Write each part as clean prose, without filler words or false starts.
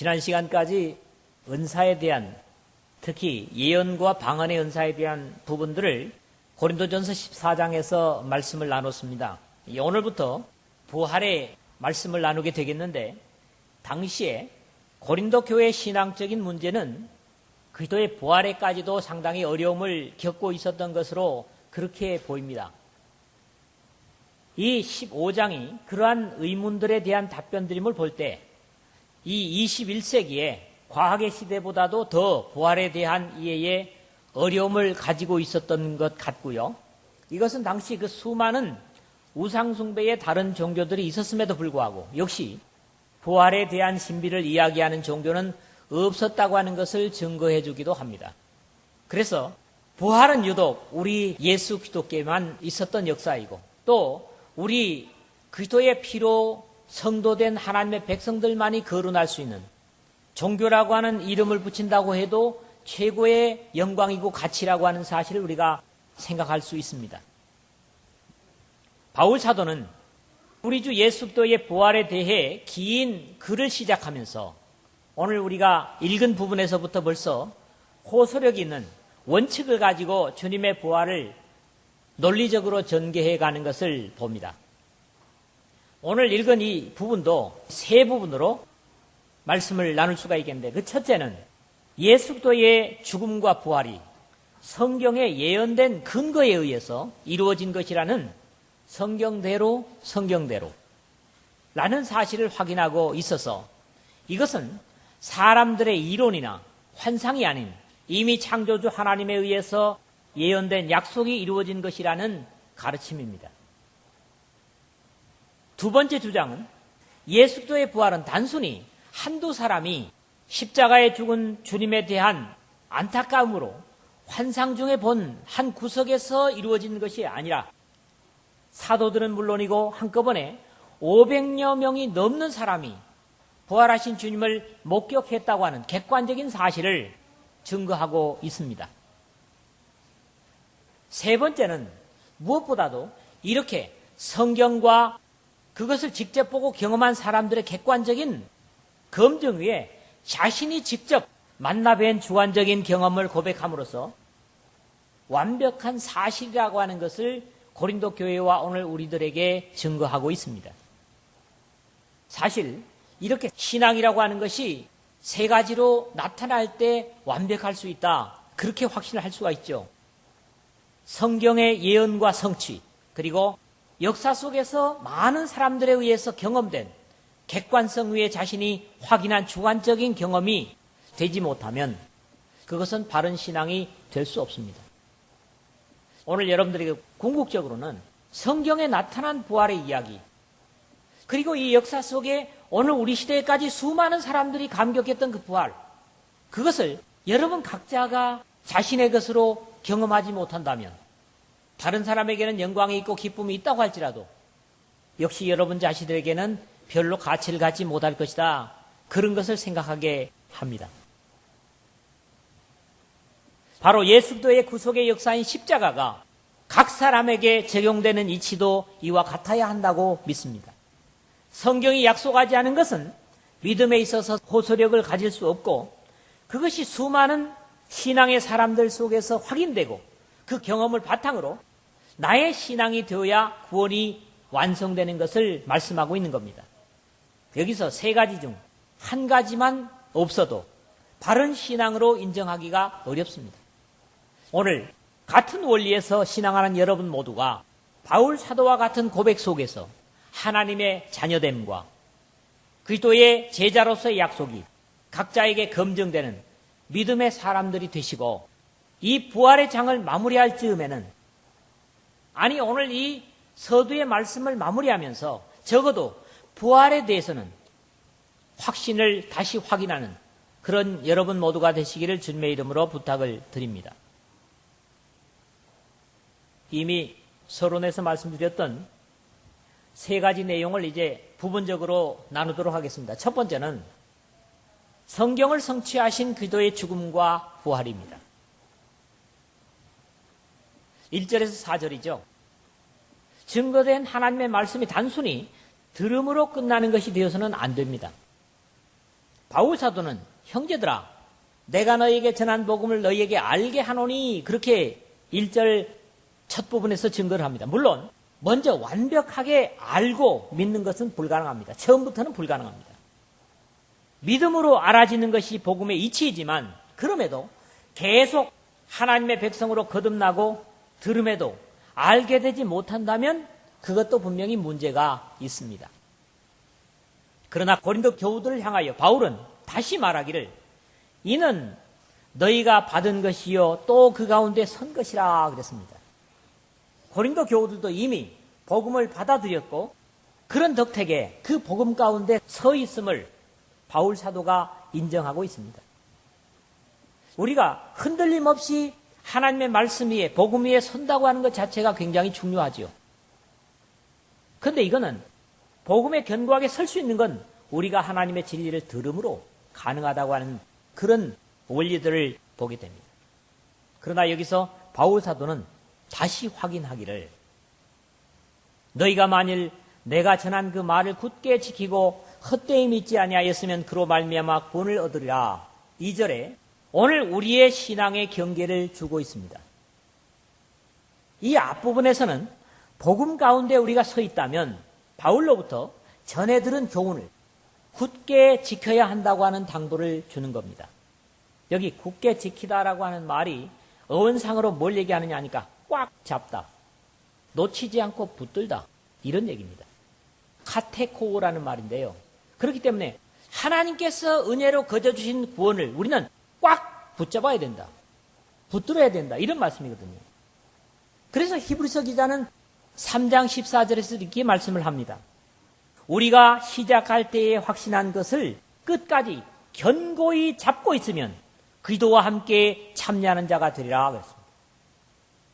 지난 시간까지 은사에 대한, 특히 예언과 방언의 은사에 대한 부분들을 고린도전서 14장에서 말씀을 나눴습니다. 오늘부터 부활의 말씀을 나누게 되겠는데, 당시에 고린도 교회의 신앙적인 문제는 그리스도의 부활에까지도 상당히 어려움을 겪고 있었던 것으로 그렇게 보입니다. 이 15장이 그러한 의문들에 대한 답변드림을 볼 때 이 21세기에 과학의 시대보다도 더 부활에 대한 이해에 어려움을 가지고 있었던 것 같고요. 이것은 당시 그 수많은 우상숭배의 다른 종교들이 있었음에도 불구하고 역시 부활에 대한 신비를 이야기하는 종교는 없었다고 하는 것을 증거해 주기도 합니다. 그래서 부활은 유독 우리 예수 그리스도께만 있었던 역사이고, 또 우리 그리스도의 피로 성도된 하나님의 백성들만이 거론할 수 있는, 종교라고 하는 이름을 붙인다고 해도 최고의 영광이고 가치라고 하는 사실을 우리가 생각할 수 있습니다. 바울 사도는 우리 주 예수 그리스도의 부활에 대해 긴 글을 시작하면서 오늘 우리가 읽은 부분에서부터 벌써 호소력 있는 원칙을 가지고 주님의 부활을 논리적으로 전개해 가는 것을 봅니다. 오늘 읽은 이 부분도 세 부분으로 말씀을 나눌 수가 있겠는데, 그 첫째는 예수 그리스도의 죽음과 부활이 성경에 예언된 근거에 의해서 이루어진 것이라는 성경대로 라는 사실을 확인하고 있어서, 이것은 사람들의 이론이나 환상이 아닌 이미 창조주 하나님에 의해서 예언된 약속이 이루어진 것이라는 가르침입니다. 두 번째 주장은 예수 그리스도의 부활은 단순히 한두 사람이 십자가에 죽은 주님에 대한 안타까움으로 환상 중에 본 한 구석에서 이루어진 것이 아니라 사도들은 물론이고 한꺼번에 500여 명이 넘는 사람이 부활하신 주님을 목격했다고 하는 객관적인 사실을 증거하고 있습니다. 세 번째는 무엇보다도 이렇게 성경과 그것을 직접 보고 경험한 사람들의 객관적인 검증 위에 자신이 직접 만나뵌 주관적인 경험을 고백함으로써 완벽한 사실이라고 하는 것을 고린도 교회와 오늘 우리들에게 증거하고 있습니다. 사실 이렇게 신앙이라고 하는 것이 세 가지로 나타날 때 완벽할 수 있다, 그렇게 확신을 할 수가 있죠. 성경의 예언과 성취, 그리고 역사 속에서 많은 사람들에 의해서 경험된 객관성 위에 자신이 확인한 주관적인 경험이 되지 못하면 그것은 바른 신앙이 될 수 없습니다. 오늘 여러분들에게 궁극적으로는 성경에 나타난 부활의 이야기, 그리고 이 역사 속에 오늘 우리 시대까지 수많은 사람들이 감격했던 그 부활, 그것을 여러분 각자가 자신의 것으로 경험하지 못한다면, 다른 사람에게는 영광이 있고 기쁨이 있다고 할지라도 역시 여러분 자신들에게는 별로 가치를 갖지 못할 것이다, 그런 것을 생각하게 합니다. 바로 예수 그리스도의 구속의 역사인 십자가가 각 사람에게 적용되는 이치도 이와 같아야 한다고 믿습니다. 성경이 약속하지 않은 것은 믿음에 있어서 호소력을 가질 수 없고, 그것이 수많은 신앙의 사람들 속에서 확인되고 그 경험을 바탕으로 나의 신앙이 되어야 구원이 완성되는 것을 말씀하고 있는 겁니다. 여기서 세 가지 중 한 가지만 없어도 바른 신앙으로 인정하기가 어렵습니다. 오늘 같은 원리에서 신앙하는 여러분 모두가 바울 사도와 같은 고백 속에서 하나님의 자녀됨과 그리스도의 제자로서의 약속이 각자에게 검증되는 믿음의 사람들이 되시고, 이 부활의 장을 마무리할 즈음에는, 아니 오늘 이 서두의 말씀을 마무리하면서 적어도 부활에 대해서는 확신을 다시 확인하는 그런 여러분 모두가 되시기를 주님의 이름으로 부탁을 드립니다. 이미 서론에서 말씀드렸던 세 가지 내용을 이제 부분적으로 나누도록 하겠습니다. 첫 번째는 성경을 성취하신 그리스도의 죽음과 부활입니다. 1절에서 4절이죠. 증거된 하나님의 말씀이 단순히 들음으로 끝나는 것이 되어서는 안 됩니다. 바울 사도는 형제들아 내가 너희에게 전한 복음을 너희에게 알게 하노니 그렇게 1절 첫 부분에서 증거를 합니다. 물론 먼저 완벽하게 알고 믿는 것은 불가능합니다. 처음부터는 불가능합니다. 믿음으로 알아지는 것이 복음의 이치이지만 그럼에도 계속 하나님의 백성으로 거듭나고 들음에도 알게 되지 못한다면 그것도 분명히 문제가 있습니다. 그러나 고린도 교우들을 향하여 바울은 다시 말하기를 이는 너희가 받은 것이요 또 그 가운데 선 것이라 그랬습니다. 고린도 교우들도 이미 복음을 받아들였고 그런 덕택에 그 복음 가운데 서 있음을 바울 사도가 인정하고 있습니다. 우리가 흔들림 없이 하나님의 말씀 위에 복음 위에 선다고 하는 것 자체가 굉장히 중요하지요. 그런데 이거는 복음에 견고하게 설 수 있는 건 우리가 하나님의 진리를 들음으로 가능하다고 하는 그런 원리들을 보게 됩니다. 그러나 여기서 바울 사도는 다시 확인하기를 너희가 만일 내가 전한 그 말을 굳게 지키고 헛되이 믿지 아니하였으면 그로 말미암아 구원을 얻으리라. 2절에 오늘 우리의 신앙의 경계를 주고 있습니다. 이 앞부분에서는 복음 가운데 우리가 서 있다면 바울로부터 전해 들은 교훈을 굳게 지켜야 한다고 하는 당부를 주는 겁니다. 여기 굳게 지키다라고 하는 말이 어원상으로 뭘 얘기하느냐 하니까 꽉 잡다, 놓치지 않고 붙들다 이런 얘기입니다. 카테코라는 말인데요. 그렇기 때문에 하나님께서 은혜로 거저 주신 구원을 우리는 꽉 붙잡아야 된다. 붙들어야 된다. 이런 말씀이거든요. 그래서 히브리서 기자는 3장 14절에서 이렇게 말씀을 합니다. 우리가 시작할 때에 확신한 것을 끝까지 견고히 잡고 있으면 그리스도와 함께 참여하는 자가 되리라 그랬습니다.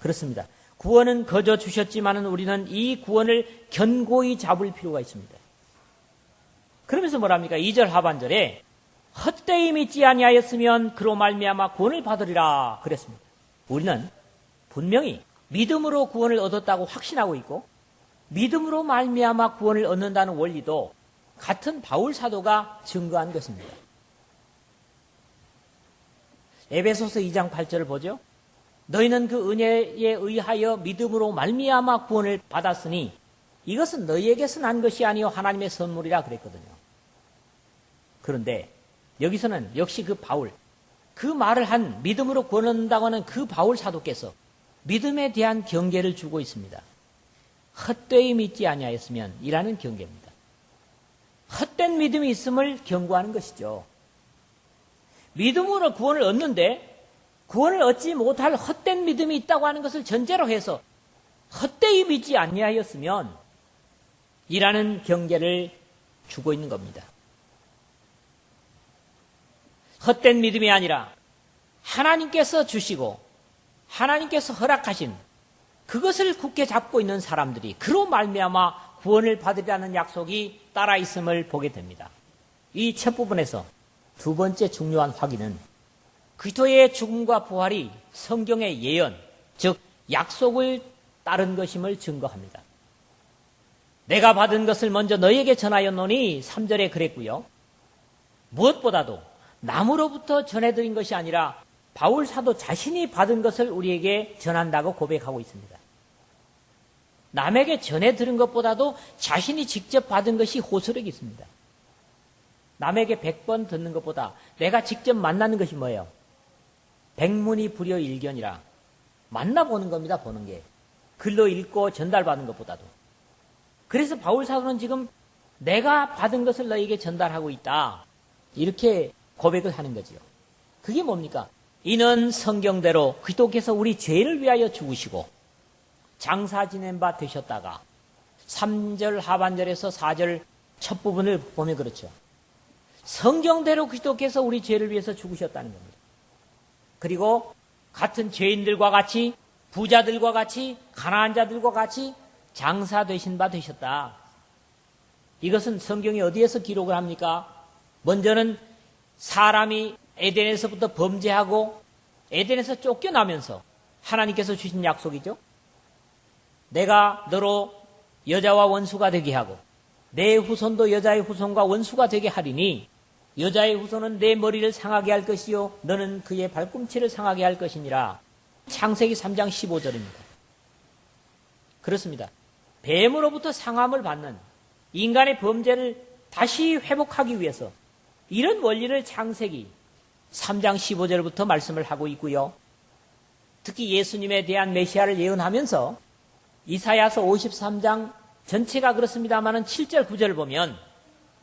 그렇습니다. 구원은 거저 주셨지만 우리는 이 구원을 견고히 잡을 필요가 있습니다. 그러면서 뭐랍니까? 2절 하반절에 헛되이 믿지 아니하였으면 그로 말미암아 구원을 받으리라 그랬습니다. 우리는 분명히 믿음으로 구원을 얻었다고 확신하고 있고 믿음으로 말미암아 구원을 얻는다는 원리도 같은 바울 사도가 증거한 것입니다. 에베소서 2장 8절을 보죠. 너희는 그 은혜에 의하여 믿음으로 말미암아 구원을 받았으니 이것은 너희에게서 난 것이 아니요 하나님의 선물이라 그랬거든요. 그런데 여기서는 역시 그 바울, 그 말을 한 믿음으로 구원 얻는다고 하는 그 바울 사도께서 믿음에 대한 경계를 주고 있습니다. 헛되이 믿지 아니하였으면 이라는 경계입니다. 헛된 믿음이 있음을 경고하는 것이죠. 믿음으로 구원을 얻는데 구원을 얻지 못할 헛된 믿음이 있다고 하는 것을 전제로 해서 헛되이 믿지 아니하였으면 이라는 경계를 주고 있는 겁니다. 헛된 믿음이 아니라 하나님께서 주시고 하나님께서 허락하신 그것을 굳게 잡고 있는 사람들이 그로 말미암아 구원을 받으리라는 약속이 따라 있음을 보게 됩니다. 이 첫 부분에서 두 번째 중요한 확인은 그리스도의 죽음과 부활이 성경의 예언, 즉 약속을 따른 것임을 증거합니다. 내가 받은 것을 먼저 너희에게 전하였노니 3절에 그랬고요. 무엇보다도 남으로부터 전해드린 것이 아니라 바울 사도 자신이 받은 것을 우리에게 전한다고 고백하고 있습니다. 남에게 전해 들은 것보다도 자신이 직접 받은 것이 호소력이 있습니다. 남에게 100번 듣는 것보다 내가 직접 만나는 것이 뭐예요? 백문이 불여일견이라 만나보는 겁니다. 보는 게. 글로 읽고 전달받는 것보다도. 그래서 바울 사도는 지금 내가 받은 것을 너에게 전달하고 있다. 이렇게 고백을 하는 거지요. 그게 뭡니까? 이는 성경대로 그리스도께서 우리 죄를 위하여 죽으시고 장사 지낸 바 되셨다가 3절 하반절에서 4절 첫 부분을 보면 그렇죠. 성경대로 그리스도께서 우리 죄를 위해서 죽으셨다는 겁니다. 그리고 같은 죄인들과 같이 부자들과 같이 가난한 자들과 같이 장사 되신 바 되셨다. 이것은 성경이 어디에서 기록을 합니까? 먼저는 사람이 에덴에서부터 범죄하고 에덴에서 쫓겨나면서 하나님께서 주신 약속이죠. 내가 너로 여자와 원수가 되게 하고 내 후손도 여자의 후손과 원수가 되게 하리니 여자의 후손은 내 머리를 상하게 할 것이요 너는 그의 발꿈치를 상하게 할 것이니라. 창세기 3장 15절입니다. 그렇습니다. 뱀으로부터 상함을 받는 인간의 범죄를 다시 회복하기 위해서 이런 원리를 창세기 3장 15절부터 말씀을 하고 있고요. 특히 예수님에 대한 메시아를 예언하면서 이사야서 53장 전체가 그렇습니다만 7절 9절을 보면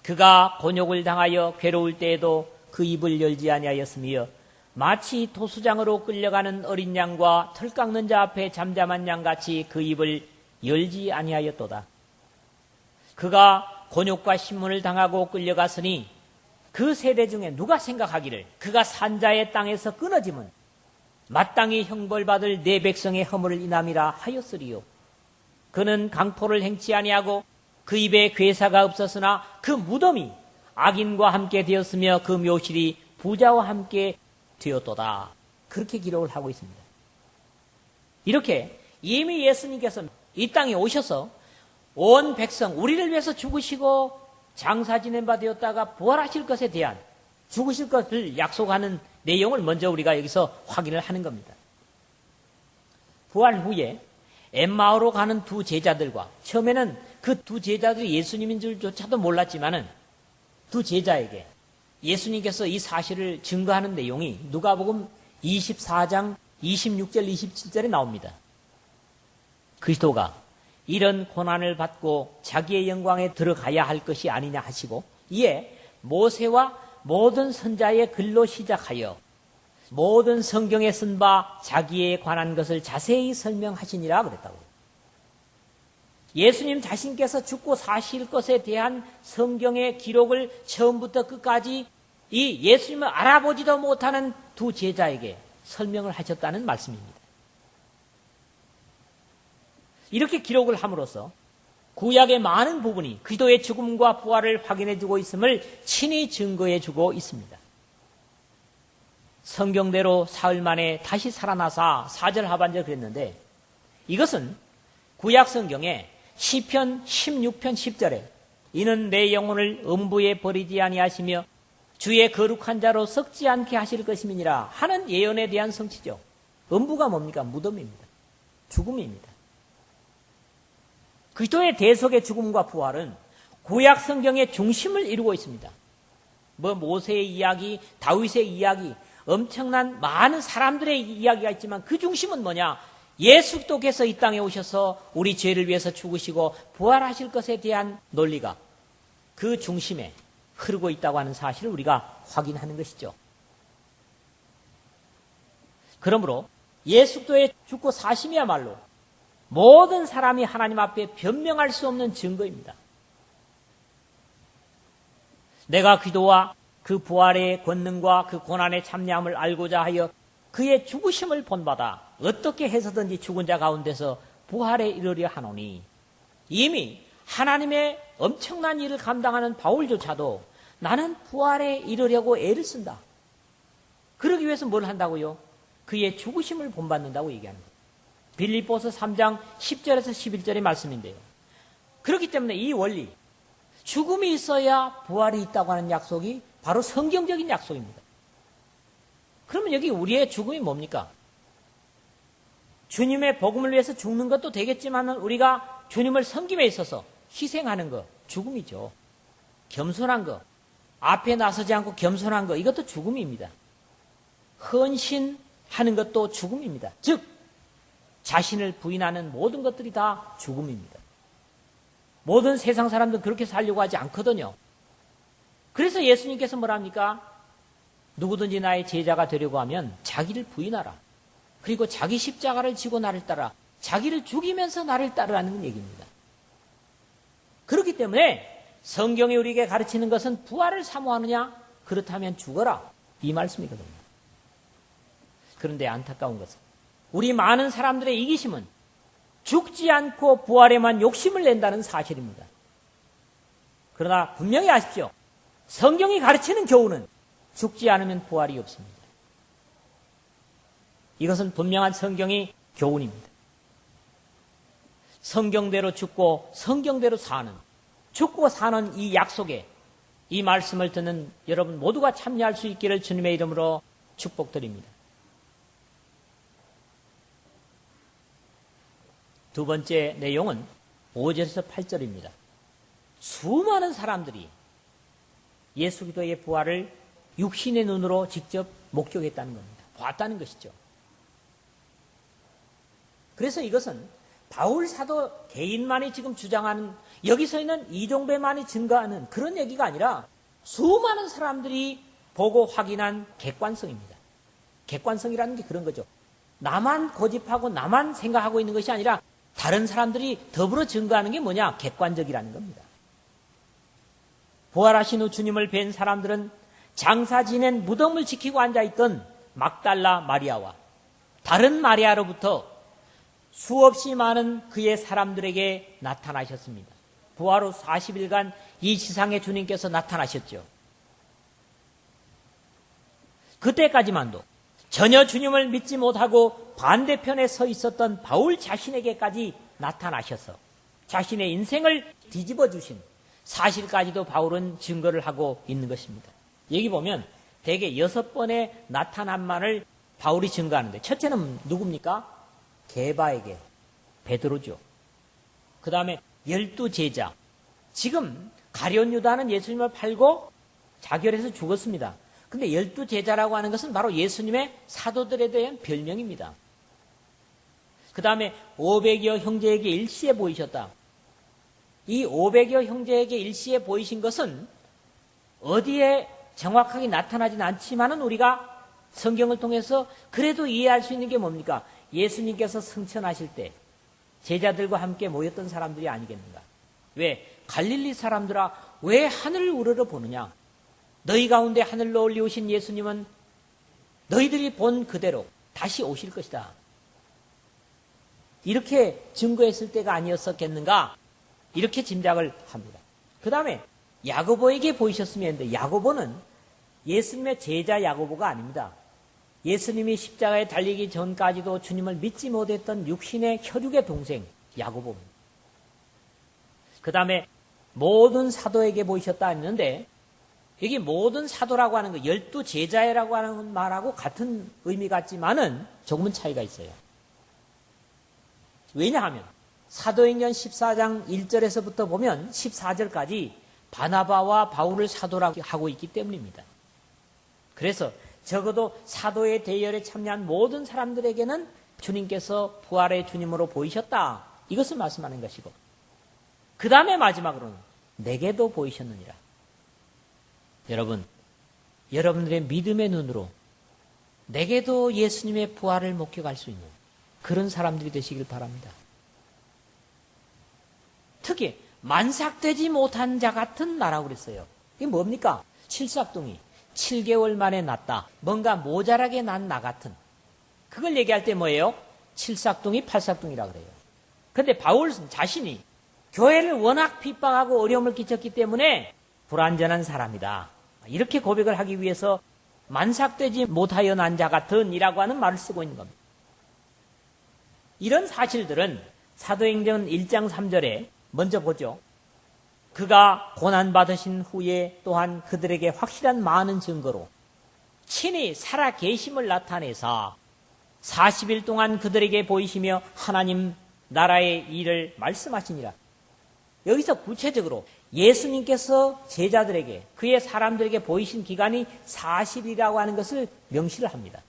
그가 곤욕을 당하여 괴로울 때에도 그 입을 열지 아니하였으며 마치 토수장으로 끌려가는 어린 양과 털 깎는 자 앞에 잠잠한 양같이 그 입을 열지 아니하였도다. 그가 곤욕과 신문을 당하고 끌려갔으니 그 세대 중에 누가 생각하기를 그가 산자의 땅에서 끊어짐은 마땅히 형벌받을 내 백성의 허물을 인함이라 하였으리요. 그는 강포를 행치 아니하고 그 입에 괴사가 없었으나 그 무덤이 악인과 함께 되었으며 그 묘실이 부자와 함께 되었도다. 그렇게 기록을 하고 있습니다. 이렇게 이미 예수님께서 이 땅에 오셔서 온 백성 우리를 위해서 죽으시고 장사 지낸 바 되었다가 부활하실 것에 대한 죽으실 것을 약속하는 내용을 먼저 우리가 여기서 확인을 하는 겁니다. 부활 후에 엠마오로 가는 두 제자들과 처음에는 그 두 제자들이 예수님인 줄조차도 몰랐지만은 두 제자에게 예수님께서 이 사실을 증거하는 내용이 누가복음 24장 26절 27절에 나옵니다. 그리스도가 이런 고난을 받고 자기의 영광에 들어가야 할 것이 아니냐 하시고 이에 모세와 모든 선자의 글로 시작하여 모든 성경에 쓴 바 자기에 관한 것을 자세히 설명하시니라 그랬다고. 예수님 자신께서 죽고 사실 것에 대한 성경의 기록을 처음부터 끝까지 이 예수님을 알아보지도 못하는 두 제자에게 설명을 하셨다는 말씀입니다. 이렇게 기록을 함으로써 구약의 많은 부분이 그리스도의 죽음과 부활을 확인해주고 있음을 친히 증거해주고 있습니다. 성경대로 사흘 만에 다시 살아나사 4절 하반절 그랬는데 이것은 구약 성경에 시편 16편 10절에 이는 내 영혼을 음부에 버리지 아니하시며 주의 거룩한 자로 썩지 않게 하실 것임이니라 하는 예언에 대한 성취죠. 음부가 뭡니까? 무덤입니다. 죽음입니다. 그리스도의 대속의 죽음과 부활은 구약 성경의 중심을 이루고 있습니다. 모세의 이야기, 다윗의 이야기, 엄청난 많은 사람들의 이야기가 있지만 그 중심은 뭐냐? 예수 그리스도께서 이 땅에 오셔서 우리 죄를 위해서 죽으시고 부활하실 것에 대한 논리가 그 중심에 흐르고 있다고 하는 사실을 우리가 확인하는 것이죠. 그러므로 예수 그리스도의 죽고 사심이야말로 모든 사람이 하나님 앞에 변명할 수 없는 증거입니다. 내가 그리스도와 그 부활의 권능과 그 고난의 참여함을 알고자 하여 그의 죽으심을 본받아 어떻게 해서든지 죽은 자 가운데서 부활에 이르려 하노니 이미 하나님의 엄청난 일을 감당하는 바울조차도 나는 부활에 이르려고 애를 쓴다. 그러기 위해서 뭘 한다고요? 그의 죽으심을 본받는다고 얘기하는 거예요. 빌립보서 3장 10절에서 11절의 말씀인데요. 그렇기 때문에 이 원리, 죽음이 있어야 부활이 있다고 하는 약속이 바로 성경적인 약속입니다. 그러면 여기 우리의 죽음이 뭡니까? 주님의 복음을 위해서 죽는 것도 되겠지만 우리가 주님을 섬김에 있어서 희생하는 것, 죽음이죠. 겸손한 것, 앞에 나서지 않고 겸손한 것, 이것도 죽음입니다. 헌신하는 것도 죽음입니다. 즉 자신을 부인하는 모든 것들이 다 죽음입니다. 모든 세상 사람들은 그렇게 살려고 하지 않거든요. 그래서 예수님께서 뭐랍니까? 누구든지 나의 제자가 되려고 하면 자기를 부인하라. 그리고 자기 십자가를 지고 나를 따라 자기를 죽이면서 나를 따르라는 얘기입니다. 그렇기 때문에 성경이 우리에게 가르치는 것은 부활을 사모하느냐? 그렇다면 죽어라. 이 말씀이거든요. 그런데 안타까운 것은 우리 많은 사람들의 이기심은 죽지 않고 부활에만 욕심을 낸다는 사실입니다. 그러나 분명히 아십시오. 성경이 가르치는 교훈은 죽지 않으면 부활이 없습니다. 이것은 분명한 성경의 교훈입니다. 성경대로 죽고 성경대로 사는, 죽고 사는 이 약속에 이 말씀을 듣는 여러분 모두가 참여할 수 있기를 주님의 이름으로 축복드립니다. 두 번째 내용은 5절에서 8절입니다. 수많은 사람들이 예수 그리스도의 부활을 육신의 눈으로 직접 목격했다는 겁니다. 봤다는 것이죠. 그래서 이것은 바울 사도 개인만이 지금 주장하는, 여기서 있는 이종배만이 증거하는 그런 얘기가 아니라 수많은 사람들이 보고 확인한 객관성입니다. 객관성이라는 게 그런 거죠. 나만 고집하고 나만 생각하고 있는 것이 아니라 다른 사람들이 더불어 증거하는 게 뭐냐? 객관적이라는 겁니다. 부활하신 후 주님을 뵌 사람들은 장사 지낸 무덤을 지키고 앉아있던 막달라 마리아와 다른 마리아로부터 수없이 많은 그의 사람들에게 나타나셨습니다. 부활 후 40일간 이 지상에 주님께서 나타나셨죠. 그때까지만도 전혀 주님을 믿지 못하고 반대편에 서 있었던 바울 자신에게까지 나타나셔서 자신의 인생을 뒤집어 주신 사실까지도 바울은 증거를 하고 있는 것입니다. 여기 보면 대개 6번의 나타남만을 바울이 증거하는데, 첫째는 누굽니까? 게바에게, 베드로죠. 그 다음에 12제자. 지금 가룟 유다는 예수님을 팔고 자결해서 죽었습니다. 근데 12제자라고 하는 것은 바로 예수님의 사도들에 대한 별명입니다. 그 다음에 500여 형제에게 일시에 보이셨다. 이 500여 형제에게 일시에 보이신 것은 어디에 정확하게 나타나진 않지만은 우리가 성경을 통해서 그래도 이해할 수 있는 게 뭡니까? 예수님께서 승천하실 때 제자들과 함께 모였던 사람들이 아니겠는가? 왜? 갈릴리 사람들아, 왜 하늘을 우러러 보느냐? 너희 가운데 하늘로 올리우신 예수님은 너희들이 본 그대로 다시 오실 것이다. 이렇게 증거했을 때가 아니었었겠는가? 이렇게 짐작을 합니다. 그 다음에 야고보에게 보이셨으면 했는데, 야고보는 예수님의 제자 야고보가 아닙니다. 예수님이 십자가에 달리기 전까지도 주님을 믿지 못했던 육신의 혈육의 동생 야고보입니다. 그 다음에 모든 사도에게 보이셨다 했는데, 여기 모든 사도라고 하는 거 12제자라고 하는 말하고 같은 의미 같지만은 조금은 차이가 있어요. 왜냐하면 사도행전 14장 1절에서부터 보면 14절까지 바나바와 바울을 사도라고 하고 있기 때문입니다. 그래서 적어도 사도의 대열에 참여한 모든 사람들에게는 주님께서 부활의 주님으로 보이셨다, 이것을 말씀하는 것이고, 그 다음에 마지막으로는 내게도 보이셨느니라. 여러분, 여러분들의 믿음의 눈으로 내게도 예수님의 부활을 목격할 수 있는 그런 사람들이 되시길 바랍니다. 특히 만삭되지 못한 자 같은 나라고 그랬어요. 이게 뭡니까? 칠삭둥이 7개월 만에 났다. 뭔가 모자라게 난 나 같은. 그걸 얘기할 때 뭐예요? 칠삭둥이, 팔삭둥이라고 그래요. 그런데 바울 자신이 교회를 워낙 핍박하고 어려움을 끼쳤기 때문에 불완전한 사람이다, 이렇게 고백을 하기 위해서 만삭되지 못하여 난 자 같은 이라고 하는 말을 쓰고 있는 겁니다. 이런 사실들은 사도행전 1장 3절에 먼저 보죠. 그가 고난받으신 후에 또한 그들에게 확실한 많은 증거로 친히 살아 계심을 나타내사 40일 동안 그들에게 보이시며 하나님 나라의 일을 말씀하시니라. 여기서 구체적으로 예수님께서 제자들에게, 그의 사람들에게 보이신 기간이 40일이라고 하는 것을 명시를 합니다.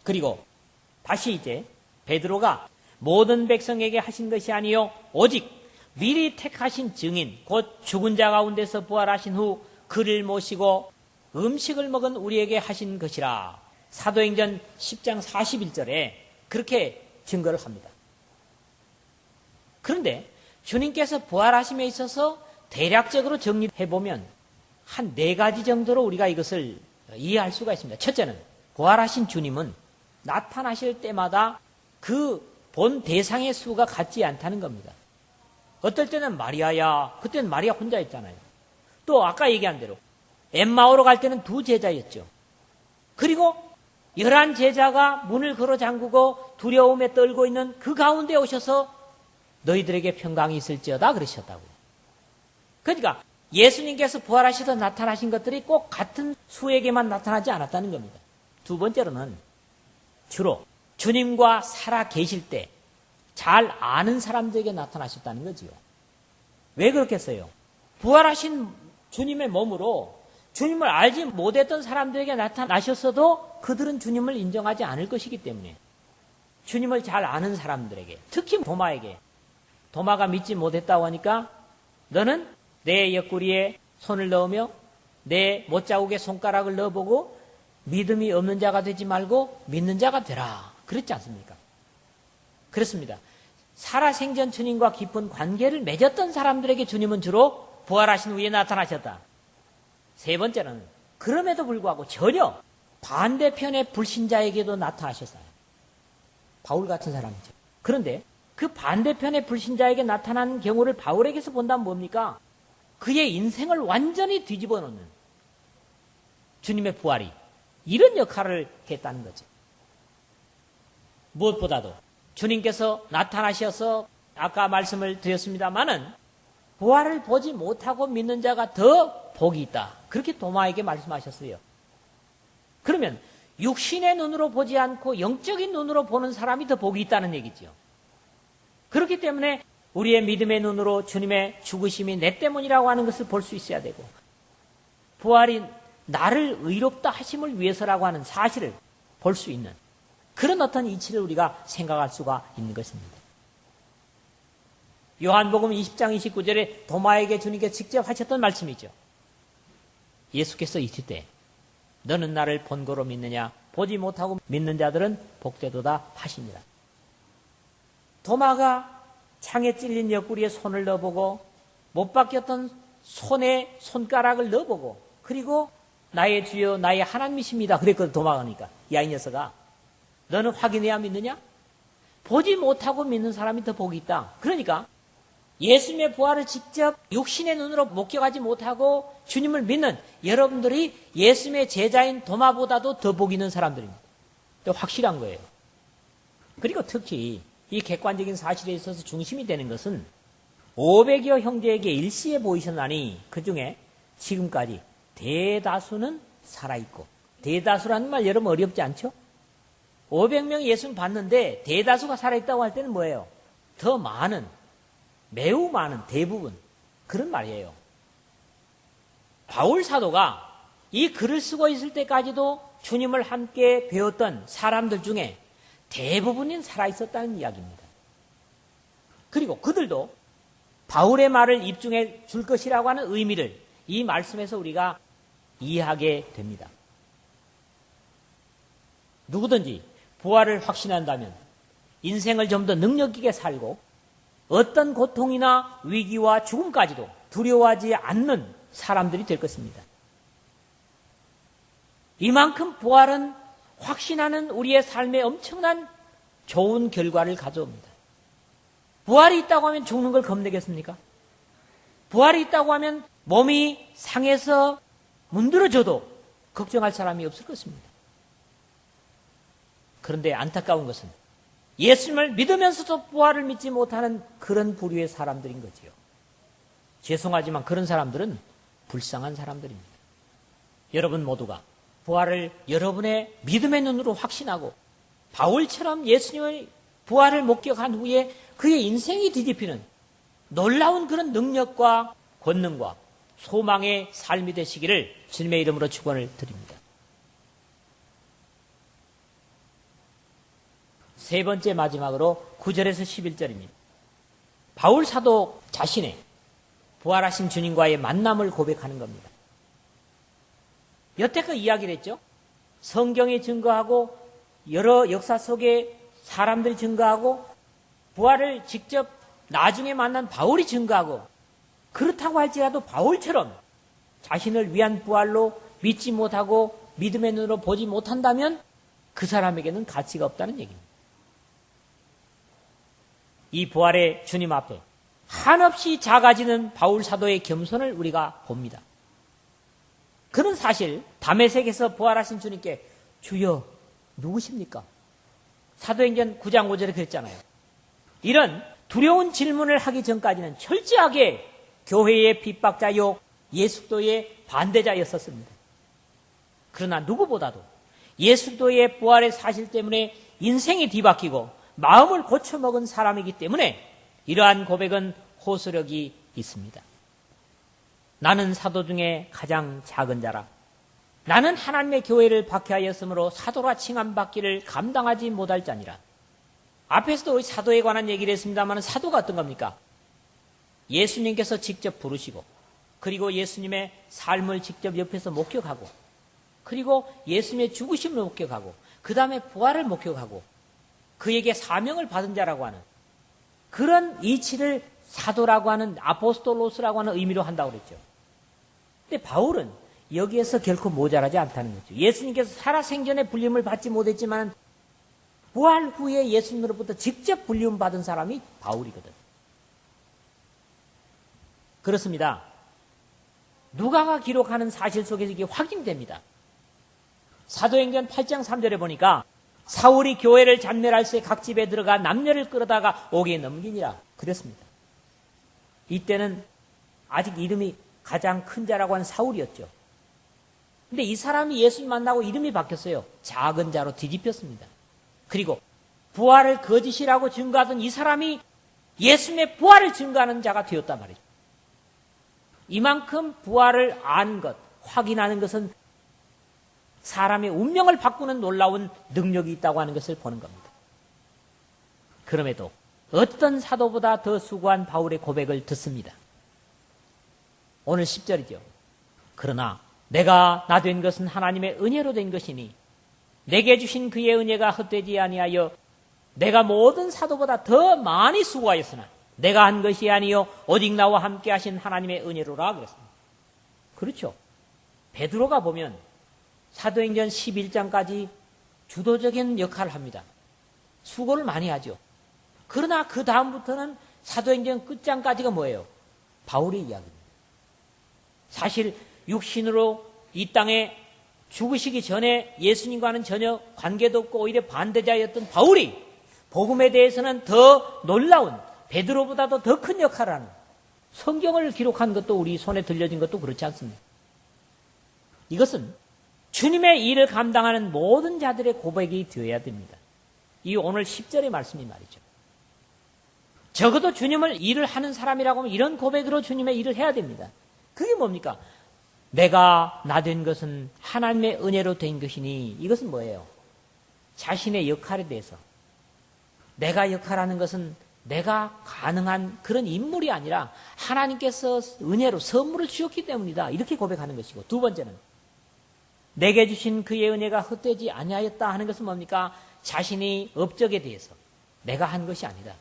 그리고 다시 이제 베드로가 모든 백성에게 하신 것이 아니요 오직 미리 택하신 증인 곧 죽은 자 가운데서 부활하신 후 그를 모시고 음식을 먹은 우리에게 하신 것이라. 사도행전 10장 41절에 그렇게 증거를 합니다. 그런데 주님께서 부활하심에 있어서 대략적으로 정리해보면 한 4가지 정도로 우리가 이것을 이해할 수가 있습니다. 첫째는 부활하신 주님은 나타나실 때마다 그 본 대상의 수가 같지 않다는 겁니다. 어떨 때는 마리아야, 그때는 마리아 혼자 있잖아요. 또 아까 얘기한 대로 엠마오로 갈 때는 2제자였죠. 그리고 11제자가 문을 걸어 잠그고 두려움에 떨고 있는 그 가운데 오셔서 너희들에게 평강이 있을지어다 그러셨다고요. 그러니까 예수님께서 부활하시다 나타나신 것들이 꼭 같은 수에게만 나타나지 않았다는 겁니다. 두 번째로는 주로 주님과 살아 계실 때 잘 아는 사람들에게 나타나셨다는 거지요. 왜 그렇겠어요? 부활하신 주님의 몸으로 주님을 알지 못했던 사람들에게 나타나셨어도 그들은 주님을 인정하지 않을 것이기 때문에 주님을 잘 아는 사람들에게, 특히 도마에게, 도마가 믿지 못했다고 하니까 너는 내 옆구리에 손을 넣으며 내 못자국에 손가락을 넣어보고 믿음이 없는 자가 되지 말고 믿는 자가 되라. 그랬지 않습니까? 그렇습니다. 살아생전 주님과 깊은 관계를 맺었던 사람들에게 주님은 주로 부활하신 후에 나타나셨다. 세 번째는 그럼에도 불구하고 전혀 반대편의 불신자에게도 나타나셨어요. 바울 같은 사람이죠. 그런데 그 반대편의 불신자에게 나타난 경우를 바울에게서 본다면 뭡니까? 그의 인생을 완전히 뒤집어 놓는 주님의 부활이 이런 역할을 했다는 거죠. 무엇보다도 주님께서 나타나셔서 아까 말씀을 드렸습니다마는 부활을 보지 못하고 믿는 자가 더 복이 있다. 그렇게 도마에게 말씀하셨어요. 그러면 육신의 눈으로 보지 않고 영적인 눈으로 보는 사람이 더 복이 있다는 얘기죠. 그렇기 때문에 우리의 믿음의 눈으로 주님의 죽으심이 내 때문이라고 하는 것을 볼 수 있어야 되고 부활이 나를 의롭다 하심을 위해서라고 하는 사실을 볼 수 있는 그런 어떤 이치를 우리가 생각할 수가 있는 것입니다. 요한복음 20장 29절에 도마에게 주님께 직접 하셨던 말씀이죠. 예수께서 이르시되 너는 나를 본고로 믿느냐 보지 못하고 믿는 자들은 복되도다 하시니라. 도마가 창에 찔린 옆구리에 손을 넣어보고 못 박혔던 손에 손가락을 넣어보고 그리고 나의 주여 나의 하나님이십니다. 그랬거든. 도마가니까 야 이 녀석아 너는 확인해야 믿느냐? 보지 못하고 믿는 사람이 더 복이 있다. 그러니까 예수님의 부활을 직접 육신의 눈으로 목격하지 못하고 주님을 믿는 여러분들이 예수님의 제자인 도마보다도 더 복 있는 사람들입니다. 확실한 거예요. 그리고 특히 이 객관적인 사실에 있어서 중심이 되는 것은 500여 형제에게 일시에 보이셨나니 그 중에 지금까지 대다수는 살아있고 대다수라는 말 여러분 어렵지 않죠? 500명 예수님 봤는데 대다수가 살아있다고 할 때는 뭐예요? 더 많은, 매우 많은, 대부분 그런 말이에요. 바울 사도가 이 글을 쓰고 있을 때까지도 주님을 함께 배웠던 사람들 중에 대부분이 살아있었다는 이야기입니다. 그리고 그들도 바울의 말을 입증해 줄 것이라고 하는 의미를 이 말씀에서 우리가 이해하게 됩니다. 누구든지 부활을 확신한다면 인생을 좀 더 능력 있게 살고 어떤 고통이나 위기와 죽음까지도 두려워하지 않는 사람들이 될 것입니다. 이만큼 부활은 확신하는 우리의 삶에 엄청난 좋은 결과를 가져옵니다. 부활이 있다고 하면 죽는 걸 겁내겠습니까? 부활이 있다고 하면 몸이 상해서 문드러져도 걱정할 사람이 없을 것입니다. 그런데 안타까운 것은 예수님을 믿으면서도 부활을 믿지 못하는 그런 부류의 사람들인 거지요. 죄송하지만 그런 사람들은 불쌍한 사람들입니다. 여러분 모두가 부활을 여러분의 믿음의 눈으로 확신하고 바울처럼 예수님의 부활을 목격한 후에 그의 인생이 뒤집히는 놀라운 그런 능력과 권능과 소망의 삶이 되시기를 주님의 이름으로 축원을 드립니다. 세 번째 마지막으로 9절에서 11절입니다. 바울 사도 자신의 부활하신 주님과의 만남을 고백하는 겁니다. 여태껏 이야기를 했죠. 성경이 증거하고 여러 역사 속에 사람들이 증거하고 부활을 직접 나중에 만난 바울이 증거하고 그렇다고 할지라도 바울처럼 자신을 위한 부활로 믿지 못하고 믿음의 눈으로 보지 못한다면 그 사람에게는 가치가 없다는 얘기입니다. 이 부활의 주님 앞에 한없이 작아지는 바울 사도의 겸손을 우리가 봅니다. 그는 사실 다메섹에서 부활하신 주님께 주여 누구십니까? 사도행전 9장 5절에 그랬잖아요. 이런 두려운 질문을 하기 전까지는 철저하게 교회의 핍박자요 예수도의 반대자였었습니다. 그러나 누구보다도 예수도의 부활의 사실 때문에 인생이 뒤바뀌고 마음을 고쳐먹은 사람이기 때문에 이러한 고백은 호소력이 있습니다. 나는 사도 중에 가장 작은 자라. 나는 하나님의 교회를 박해하였으므로 사도라 칭함받기를 감당하지 못할 자니라. 앞에서도 사도에 관한 얘기를 했습니다만 사도가 어떤 겁니까? 예수님께서 직접 부르시고 그리고 예수님의 삶을 직접 옆에서 목격하고 그리고 예수님의 죽으심을 목격하고 그 다음에 부활을 목격하고 그에게 사명을 받은 자라고 하는 그런 이치를 사도라고 하는 아포스톨로스라고 하는 의미로 한다고 그랬죠. 근데 바울은 여기에서 결코 모자라지 않다는 거죠. 예수님께서 살아생전에 불림을 받지 못했지만 부활 후에 예수님으로부터 직접 불림 받은 사람이 바울이거든. 그렇습니다. 누가가 기록하는 사실 속에서 이게 확인됩니다. 사도행전 8장 3절에 보니까 사울이 교회를 잔멸할 새 각 집에 들어가 남녀를 끌어다가 옥에 넘기니라 그랬습니다. 이때는 아직 이름이 가장 큰 자라고 하는 사울이었죠. 근데 이 사람이 예수님 만나고 이름이 바뀌었어요. 작은 자로 뒤집혔습니다. 그리고 부활을 거짓이라고 증거하던 이 사람이 예수님의 부활을 증거하는 자가 되었단 말이죠. 이만큼 부활을 아는 것, 확인하는 것은 사람의 운명을 바꾸는 놀라운 능력이 있다고 하는 것을 보는 겁니다. 그럼에도 어떤 사도보다 더 수고한 바울의 고백을 듣습니다. 오늘 10절이죠. 그러나 내가 나 된 것은 하나님의 은혜로 된 것이니 내게 주신 그의 은혜가 헛되지 아니하여 내가 모든 사도보다 더 많이 수고하였으나 내가 한 것이 아니요 오직 나와 함께 하신 하나님의 은혜로라 그랬습니다. 그렇죠. 베드로가 보면 사도행전 11장까지 주도적인 역할을 합니다. 수고를 많이 하죠. 그러나 그 다음부터는 사도행전 끝장까지가 뭐예요? 바울의 이야기입니다. 사실 육신으로 이 땅에 죽으시기 전에 예수님과는 전혀 관계도 없고 오히려 반대자였던 바울이 복음에 대해서는 더 놀라운 베드로보다도 더 큰 역할을 하는 성경을 기록한 것도 우리 손에 들려진 것도 그렇지 않습니다. 이것은 주님의 일을 감당하는 모든 자들의 고백이 되어야 됩니다. 이 오늘 10절의 말씀이 말이죠. 적어도 주님을 일을 하는 사람이라고 하면 이런 고백으로 주님의 일을 해야 됩니다. 그게 뭡니까? 내가 나 된 것은 하나님의 은혜로 된 것이니 이것은 뭐예요? 자신의 역할에 대해서 내가 역할하는 것은 내가 가능한 그런 인물이 아니라 하나님께서 은혜로 선물을 주셨기 때문이다. 이렇게 고백하는 것이고 두 번째는 내게 주신 그의 은혜가 헛되지 아니하였다 하는 것은 뭡니까? 자신이 업적에 대해서 내가 한 것이 아니다.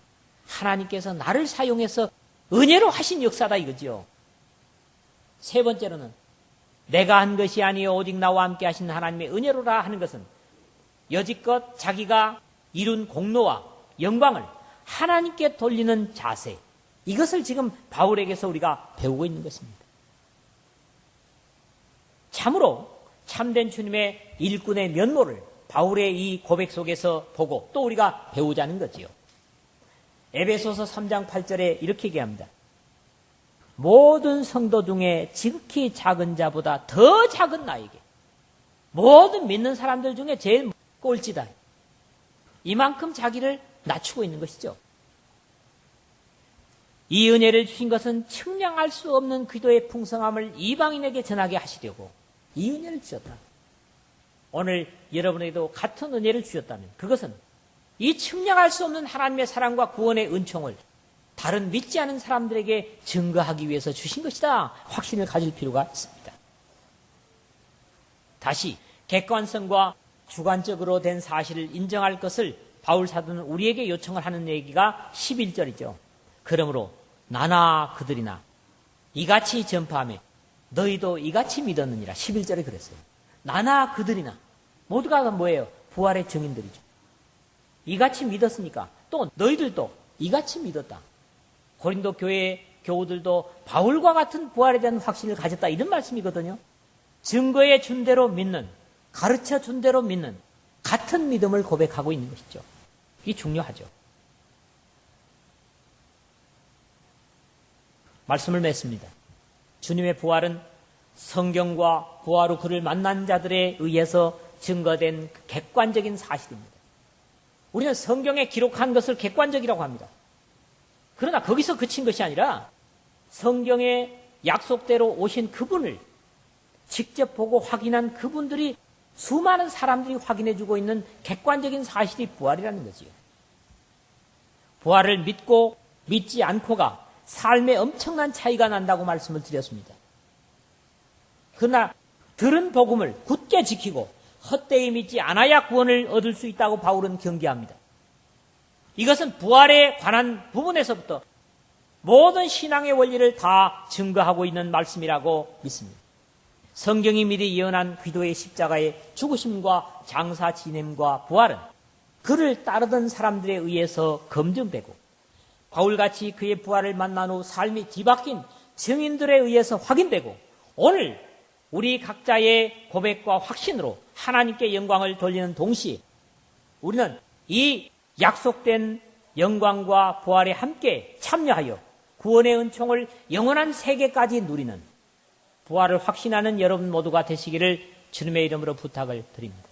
하나님께서 나를 사용해서 은혜로 하신 역사다 이거죠. 세 번째로는 내가 한 것이 아니요 오직 나와 함께 하신 하나님의 은혜로라 하는 것은 여지껏 자기가 이룬 공로와 영광을 하나님께 돌리는 자세, 이것을 지금 바울에게서 우리가 배우고 있는 것입니다. 참으로 참된 주님의 일꾼의 면모를 바울의 이 고백 속에서 보고 또 우리가 배우자는 거지요. 에베소서 3장 8절에 이렇게 얘기합니다. 모든 성도 중에 지극히 작은 자보다 더 작은 나에게 모든 믿는 사람들 중에 제일 꼴찌다. 이만큼 자기를 낮추고 있는 것이죠. 이 은혜를 주신 것은 측량할 수 없는 기도의 풍성함을 이방인에게 전하게 하시려고 이 은혜를 주셨다. 오늘 여러분에게도 같은 은혜를 주셨다면 그것은 이 측량할 수 없는 하나님의 사랑과 구원의 은총을 다른 믿지 않은 사람들에게 증거하기 위해서 주신 것이다. 확신을 가질 필요가 있습니다. 다시 객관성과 주관적으로 된 사실을 인정할 것을 바울 사도는 우리에게 요청을 하는 얘기가 11절이죠. 그러므로 나나 그들이나 이같이 전파하며 너희도 이같이 믿었느니라. 11절에 그랬어요. 나나 그들이나 모두가 뭐예요? 부활의 증인들이죠. 이같이 믿었으니까 또 너희들도 이같이 믿었다. 고린도 교회 교우들도 바울과 같은 부활에 대한 확신을 가졌다. 이런 말씀이거든요. 증거에 준 대로 믿는, 가르쳐 준 대로 믿는 같은 믿음을 고백하고 있는 것이죠. 이게 중요하죠. 말씀을 맺습니다. 주님의 부활은 성경과 부활 후 그를 만난 자들에 의해서 증거된 객관적인 사실입니다. 우리는 성경에 기록한 것을 객관적이라고 합니다. 그러나 거기서 그친 것이 아니라 성경의 약속대로 오신 그분을 직접 보고 확인한 그분들이 수많은 사람들이 확인해주고 있는 객관적인 사실이 부활이라는 거지요. 부활을 믿고 믿지 않고가 삶에 엄청난 차이가 난다고 말씀을 드렸습니다. 그러나 들은 복음을 굳게 지키고 헛되이 믿지 않아야 구원을 얻을 수 있다고 바울은 경계합니다. 이것은 부활에 관한 부분에서부터 모든 신앙의 원리를 다 증거하고 있는 말씀이라고 믿습니다. 성경이 미리 예언한 기도의 십자가의 죽으심과 장사 지냄과 부활은 그를 따르던 사람들에 의해서 검증되고 바울같이 그의 부활을 만난 후 삶이 뒤바뀐 증인들에 의해서 확인되고 오늘 우리 각자의 고백과 확신으로 하나님께 영광을 돌리는 동시에 우리는 이 약속된 영광과 부활에 함께 참여하여 구원의 은총을 영원한 세계까지 누리는 부활을 확신하는 여러분 모두가 되시기를 주님의 이름으로 부탁을 드립니다.